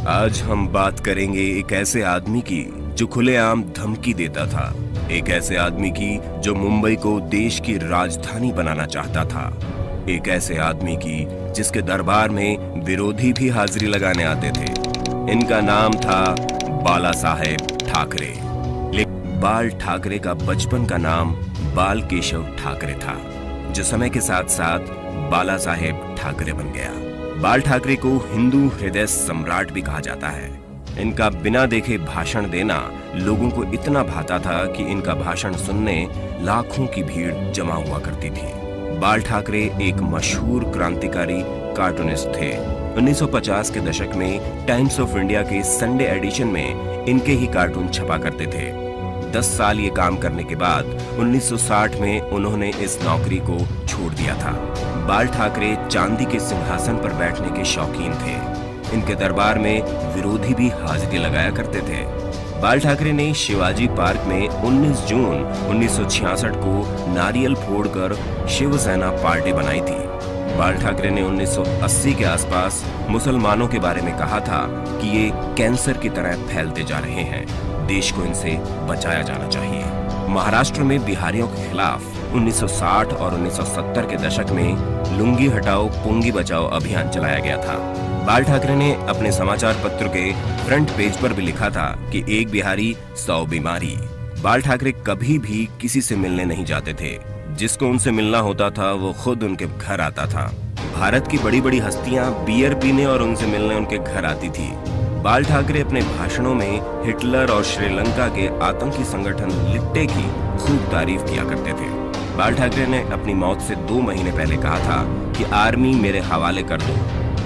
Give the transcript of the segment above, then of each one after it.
आज हम बात करेंगे एक ऐसे आदमी की जो खुलेआम धमकी देता था, एक ऐसे आदमी की जो मुंबई को देश की राजधानी बनाना चाहता था, एक ऐसे आदमी की जिसके दरबार में विरोधी भी हाजिरी लगाने आते थे। इनका नाम था बाला साहेब ठाकरे। लेकिन बाल ठाकरे का बचपन का नाम बाल केशव ठाकरे था, जो समय के साथ साथ बाला साहेब ठाकरे बन गया। बाल ठाकरे को हिंदू हृदय सम्राट भी कहा जाता है। इनका बिना देखे भाषण देना लोगों को इतना भाता था कि इनका भाषण सुनने लाखों की भीड़ जमा हुआ करती थी। बाल ठाकरे एक मशहूर क्रांतिकारी कार्टूनिस्ट थे। 1950 के दशक में टाइम्स ऑफ इंडिया के संडे एडिशन में इनके ही कार्टून छपा करते थे। 10 साल ये काम करने के बाद 1960 में उन्होंने इस नौकरी को छोड़ दिया था। बाल ठाकरे चांदी के सिंहासन पर बैठने के शौकीन थे। इनके दरबार में विरोधी भी हाजिरी लगाया करते थे। बाल ठाकरे ने शिवाजी पार्क में 19 जून 1966 को नारियल फोड़कर शिवसेना पार्टी बनाई थी। बाल ठाकरे ने 1980 के आसपास मुसलमानों के बारे में कहा था कि ये कैंसर की तरह फैलते जा रहे हैं, देश को इनसे बचाया जाना चाहिए। महाराष्ट्र में बिहारियों के खिलाफ 1960 और 1970 के दशक में लुंगी हटाओ पुंगी बचाओ अभियान चलाया गया था। बाल ठाकरे ने अपने समाचार पत्र के फ्रंट पेज पर भी लिखा था कि एक बिहारी 100 बीमारी। बाल ठाकरे कभी भी किसी से मिलने नहीं जाते थे। जिसको उनसे मिलना होता था वो खुद उनके घर आता था। भारत की बड़ी बड़ी हस्तियां बियर पीने और उनसे मिलने उनके घर आती थी। बाल ठाकरे अपने भाषणों में हिटलर और श्रीलंका के आतंकी संगठन लिट्टे की खूब तारीफ किया करते थे। बाल ठाकरे ने अपनी मौत से 2 महीने पहले कहा था कि आर्मी मेरे हवाले कर दो,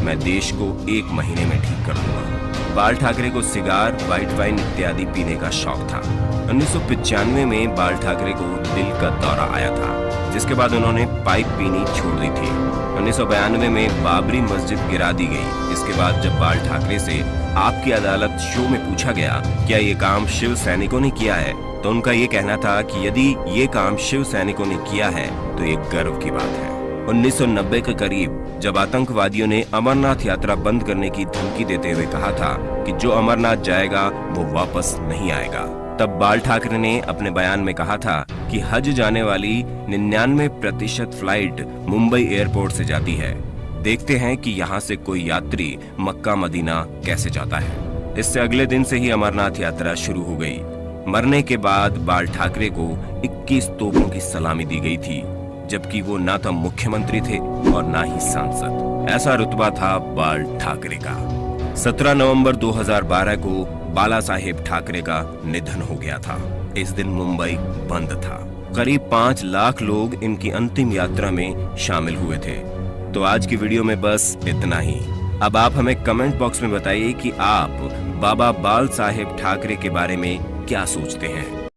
मैं देश को 1 महीने में ठीक कर दूंगा। बाल ठाकरे को सिगार, व्हाइट वाइन इत्यादि पीने का शौक था। 1995 में बाल ठाकरे को दिल का दौरा आया था, जिसके बाद उन्होंने पाइप पीनी छोड़ दी थी। 1992 में बाबरी मस्जिद गिरा दी गई। इसके बाद जब बाल ठाकरे से आपकी अदालत शो में पूछा गया क्या ये काम शिव सैनिकों ने किया है, तो उनका ये कहना था कि यदि ये काम शिव सैनिकों ने किया है तो ये गर्व की बात है। 1990 के करीब जब आतंकवादियों ने अमरनाथ यात्रा बंद करने की धमकी देते हुए कहा था कि जो अमरनाथ जाएगा वो वापस नहीं आएगा, तब बाल ठाकरे ने अपने बयान में कहा था कि हज जाने वाली 99% फ्लाइट मुंबई एयरपोर्ट से जाती है। देखते हैं कि यहाँ से कोई यात्री मक्का मदीना कैसे जाता है। इससे अगले दिन से ही अमरनाथ यात्रा शुरू हो गई। मरने के बाद बाल ठाकरे को 21 तोपों की सलामी दी गई थी, जबकि वो ना तो मुख्यमंत्री थे और ना ही सांसद। ऐसा रुतबा था बाल ठाकरे का। 17 नवंबर 2012 को बाला साहेब ठाकरे का निधन हो गया था। इस दिन मुंबई बंद था। करीब 5 लाख लोग इनकी अंतिम यात्रा में शामिल हुए थे। तो आज की वीडियो में बस इतना ही। अब आप हमें कमेंट बॉक्स में बताइए कि आप बाबा बाल साहेब ठाकरे के बारे में क्या सोचते हैं।